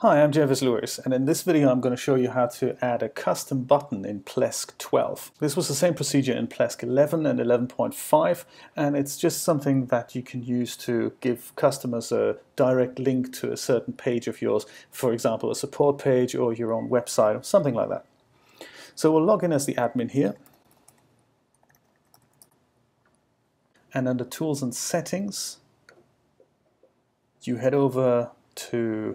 Hi, I'm Jervis Lewis, and in this video I'm going to show you how to add a custom button in Plesk 12. This was the same procedure in Plesk 11 and 11.5, and it's just something that you can use to give customers a direct link to a certain page of yours, for example a support page or your own website or something like that. So we'll log in as the admin here, and under Tools and Settings you head over to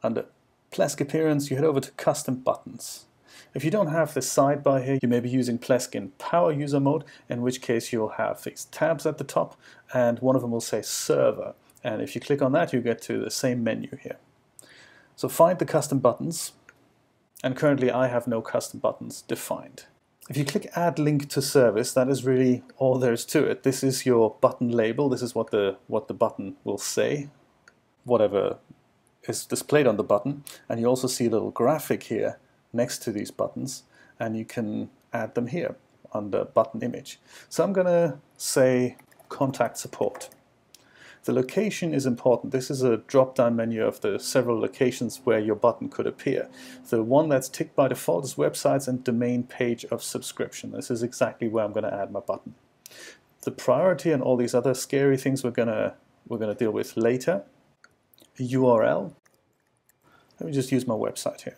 under Plesk Appearance, you head over to Custom Buttons. If you don't have the sidebar here, you may be using Plesk in Power User Mode, in which case you'll have these tabs at the top, and one of them will say Server. And if you click on that, you get to the same menu here. So find the custom buttons, and currently I have no custom buttons defined. If you click Add Link to Service, that is really all there is to it. This is your button label. This is what the button will say, whatever is displayed on the button, and you also see a little graphic here next to these buttons, and you can add them here under button image. So I'm going to say contact support. The location is important. This is a drop-down menu of the several locations where your button could appear. The one that's ticked by default is websites and domain page of subscription. This is exactly where I'm going to add my button. The priority and all these other scary things we're going to deal with later. URL. Let me just use my website here.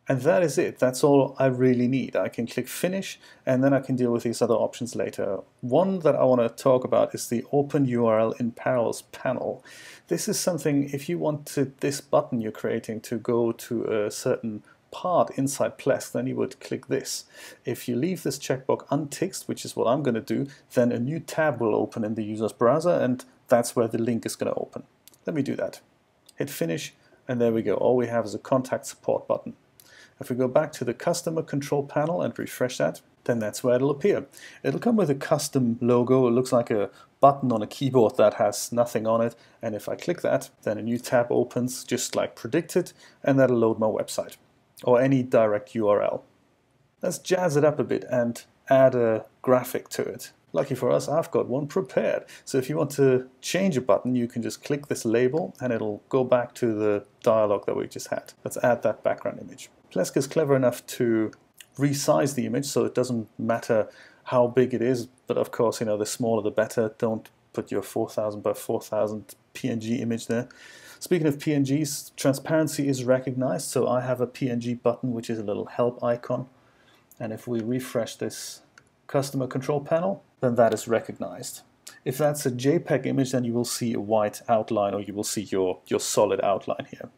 And that is it. That's all I really need. I can click Finish, and then I can deal with these other options later. One that I want to talk about is the Open URL in Parallels panel. This is something, if you wanted this button you're creating to go to a certain part inside Plesk, then you would click this. If you leave this checkbox unticked, which is what I'm going to do, then a new tab will open in the user's browser, and that's where the link is going to open. Let me do that. Hit Finish, and there we go. All we have is a contact support button. If we go back to the customer control panel and refresh that, then that's where it'll appear. It'll come with a custom logo. It looks like a button on a keyboard that has nothing on it, and if I click that, then a new tab opens just like predicted, and that'll load my website or any direct URL. Let's jazz it up a bit and add a graphic to it. Lucky for us, I've got one prepared. So if you want to change a button, you can just click this label and it'll go back to the dialog that we just had. Let's add that background image. Plesk is clever enough to resize the image so it doesn't matter how big it is, but of course, you know, the smaller the better. Don't put your 4000 by 4000 PNG image there. Speaking of PNGs, transparency is recognized, so I have a PNG button which is a little help icon, and if we refresh this customer control panel, then that is recognized. If that's a JPEG image, then you will see a white outline, or you will see your solid outline here.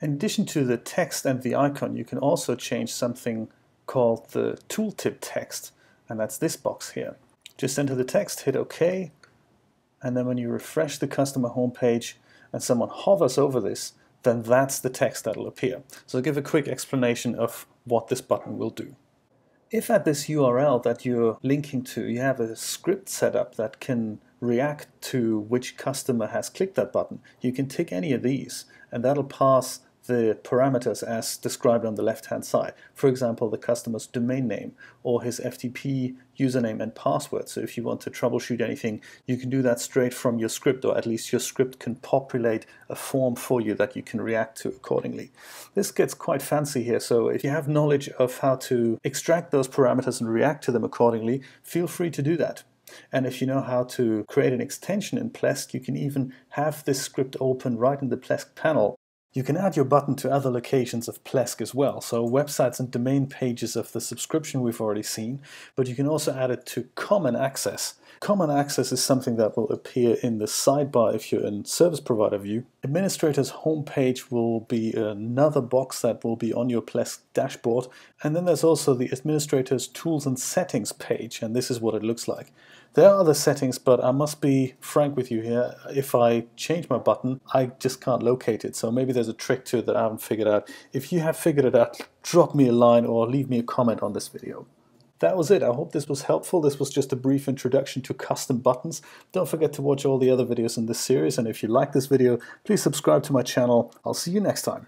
In addition to the text and the icon, you can also change something called the tooltip text, and that's this box here. Just enter the text, hit OK, and then when you refresh the customer homepage and someone hovers over this, then that's the text that'll appear. So I'll give a quick explanation of what this button will do. If at this URL that you're linking to, you have a script set up that can react to which customer has clicked that button, you can tick any of these, and that'll pass the parameters as described on the left-hand side. For example, the customer's domain name or his FTP username and password. So if you want to troubleshoot anything, you can do that straight from your script, or at least your script can populate a form for you that you can react to accordingly. This gets quite fancy here, so if you have knowledge of how to extract those parameters and react to them accordingly, feel free to do that. And if you know how to create an extension in Plesk, you can even have this script open right in the Plesk panel. You can add your button to other locations of Plesk as well, so websites and domain pages of the subscription we've already seen, but you can also add it to common access. Common access is something that will appear in the sidebar if you're in service provider view. Administrator's homepage will be another box that will be on your Plesk dashboard, and then there's also the administrator's tools and settings page, and this is what it looks like. There are other settings, but I must be frank with you here. If I change my button, I just can't locate it. So maybe there's a trick to it that I haven't figured out. If you have figured it out, drop me a line or leave me a comment on this video. That was it. I hope this was helpful. This was just a brief introduction to custom buttons. Don't forget to watch all the other videos in this series. And if you like this video, please subscribe to my channel. I'll see you next time.